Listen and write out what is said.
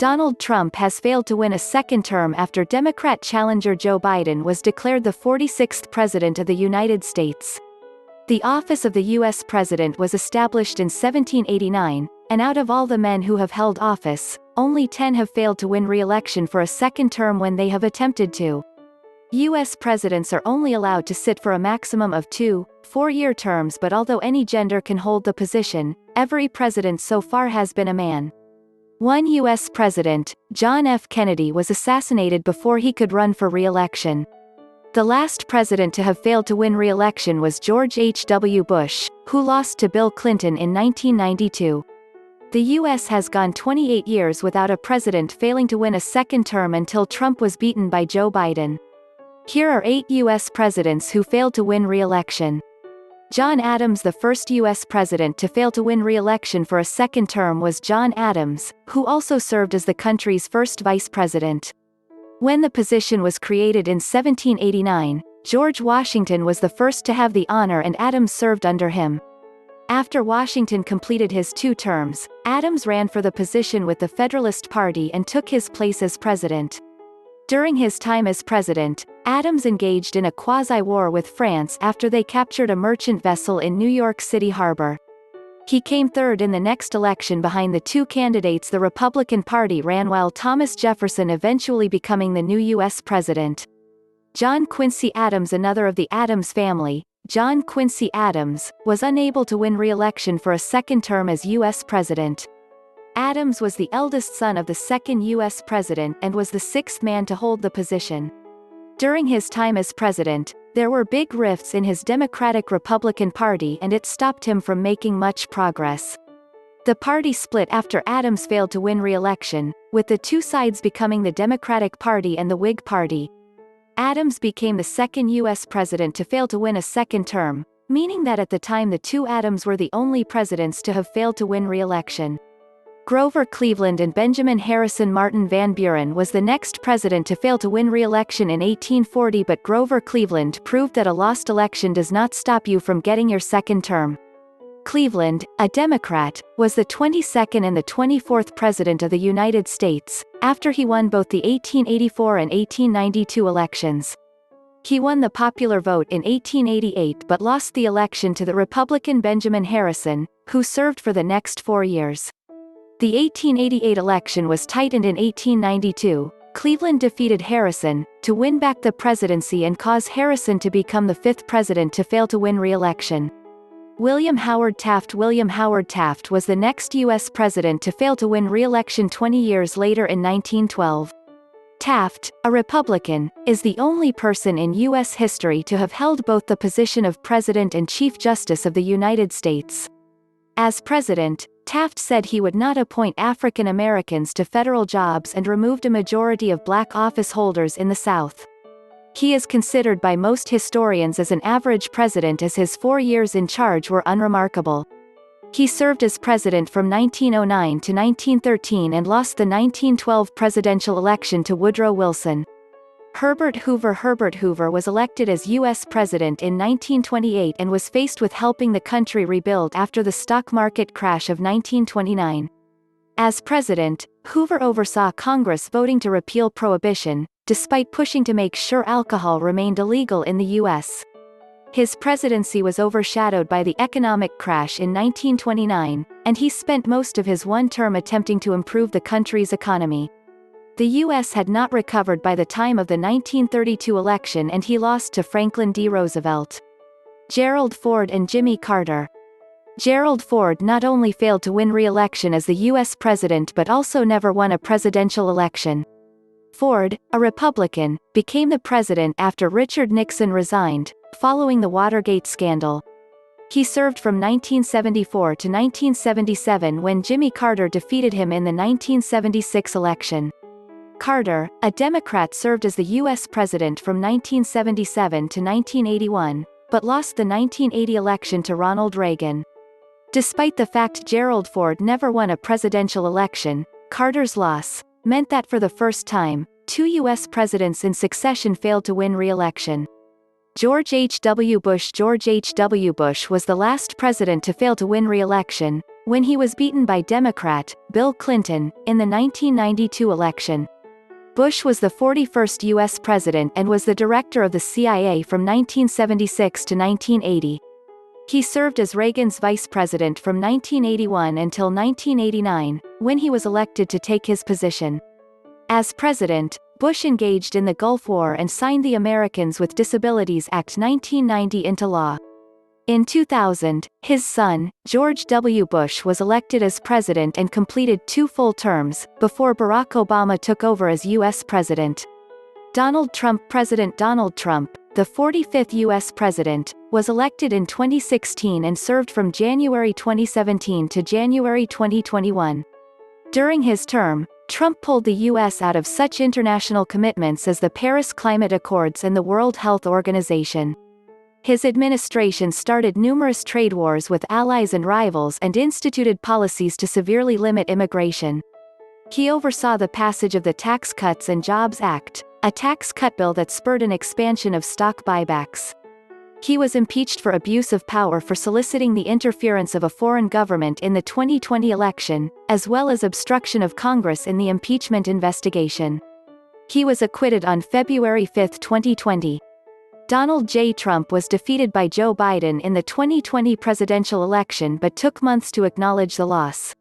Donald Trump has failed to win a second term after Democrat challenger Joe Biden was declared the 46th President of the United States. The office of the U.S. President was established in 1789, and out of all the men who have held office, only 10 have failed to win re-election for a second term when they have attempted to. U.S. presidents are only allowed to sit for a maximum of 2 four-year terms, but although any gender can hold the position, every president so far has been a man. One U.S. president, John F. Kennedy, was assassinated before he could run for re-election. The last president to have failed to win re-election was George H.W. Bush, who lost to Bill Clinton in 1992. The U.S. has gone 28 years without a president failing to win a second term until Trump was beaten by Joe Biden. Here are 8 U.S. presidents who failed to win re-election. John Adams. The first U.S. president to fail to win re-election for a second term was John Adams, who also served as the country's first vice president. When the position was created in 1789, George Washington was the first to have the honor, and Adams served under him. After Washington completed his 2 terms, Adams ran for the position with the Federalist Party and took his place as president. During his time as president, Adams engaged in a quasi-war with France after they captured a merchant vessel in New York City harbor. He came third in the next election behind the 2 candidates the Republican Party ran, while Thomas Jefferson eventually becoming the new U.S. president. John Quincy Adams. Another of the Adams family, John Quincy Adams, was unable to win re-election for a second term as U.S. president. Adams was the eldest son of the second U.S. president and was the 6th man to hold the position. During his time as president, there were big rifts in his Democratic-Republican Party, and it stopped him from making much progress. The party split after Adams failed to win re-election, with the 2 sides becoming the Democratic Party and the Whig Party. Adams became the second U.S. president to fail to win a second term, meaning that at the time the 2 Adams were the only presidents to have failed to win re-election. Grover Cleveland and Benjamin Harrison. Martin Van Buren was the next president to fail to win re-election in 1840, but Grover Cleveland proved that a lost election does not stop you from getting your second term. Cleveland, a Democrat, was the 22nd and the 24th President of the United States, after he won both the 1884 and 1892 elections. He won the popular vote in 1888 but lost the election to the Republican Benjamin Harrison, who served for the next 4 years. The 1888 election was tight, and in 1892, Cleveland defeated Harrison, to win back the presidency and cause Harrison to become the 5th president to fail to win re-election. William Howard Taft. William Howard Taft was the next U.S. president to fail to win re-election 20 years later in 1912. Taft, a Republican, is the only person in U.S. history to have held both the position of President and Chief Justice of the United States. As president, Taft said he would not appoint African Americans to federal jobs and removed a majority of black office holders in the South. He is considered by most historians as an average president, as his 4 years in charge were unremarkable. He served as president from 1909 to 1913 and lost the 1912 presidential election to Woodrow Wilson. Herbert Hoover. Herbert Hoover was elected as U.S. President in 1928 and was faced with helping the country rebuild after the stock market crash of 1929. As president, Hoover oversaw Congress voting to repeal prohibition, despite pushing to make sure alcohol remained illegal in the U.S. His presidency was overshadowed by the economic crash in 1929, and he spent most of his 1 term attempting to improve the country's economy. The U.S. had not recovered by the time of the 1932 election, and he lost to Franklin D. Roosevelt. Gerald Ford and Jimmy Carter. Gerald Ford not only failed to win re-election as the U.S. president but also never won a presidential election. Ford, a Republican, became the president after Richard Nixon resigned, following the Watergate scandal. He served from 1974 to 1977 when Jimmy Carter defeated him in the 1976 election. Carter, a Democrat, served as the U.S. president from 1977 to 1981, but lost the 1980 election to Ronald Reagan. Despite the fact Gerald Ford never won a presidential election, Carter's loss meant that for the first time, 2 U.S. presidents in succession failed to win re-election. George H.W. Bush. George H.W. Bush was the last president to fail to win re-election, when he was beaten by Democrat, Bill Clinton, in the 1992 election. Bush was the 41st U.S. president and was the director of the CIA from 1976 to 1980. He served as Reagan's vice president from 1981 until 1989, when he was elected to take his position. As president, Bush engaged in the Gulf War and signed the Americans with Disabilities Act 1990 into law. In 2000, his son, George W. Bush, was elected as president and completed 2 full terms, before Barack Obama took over as U.S. president. President Donald Trump, the 45th U.S. president, was elected in 2016 and served from January 2017 to January 2021. During his term, Trump pulled the U.S. out of such international commitments as the Paris Climate Accords and the World Health Organization. His administration started numerous trade wars with allies and rivals and instituted policies to severely limit immigration. He oversaw the passage of the Tax Cuts and Jobs Act, a tax cut bill that spurred an expansion of stock buybacks. He was impeached for abuse of power for soliciting the interference of a foreign government in the 2020 election, as well as obstruction of Congress in the impeachment investigation. He was acquitted on February 5, 2020. Donald J. Trump was defeated by Joe Biden in the 2020 presidential election but took months to acknowledge the loss.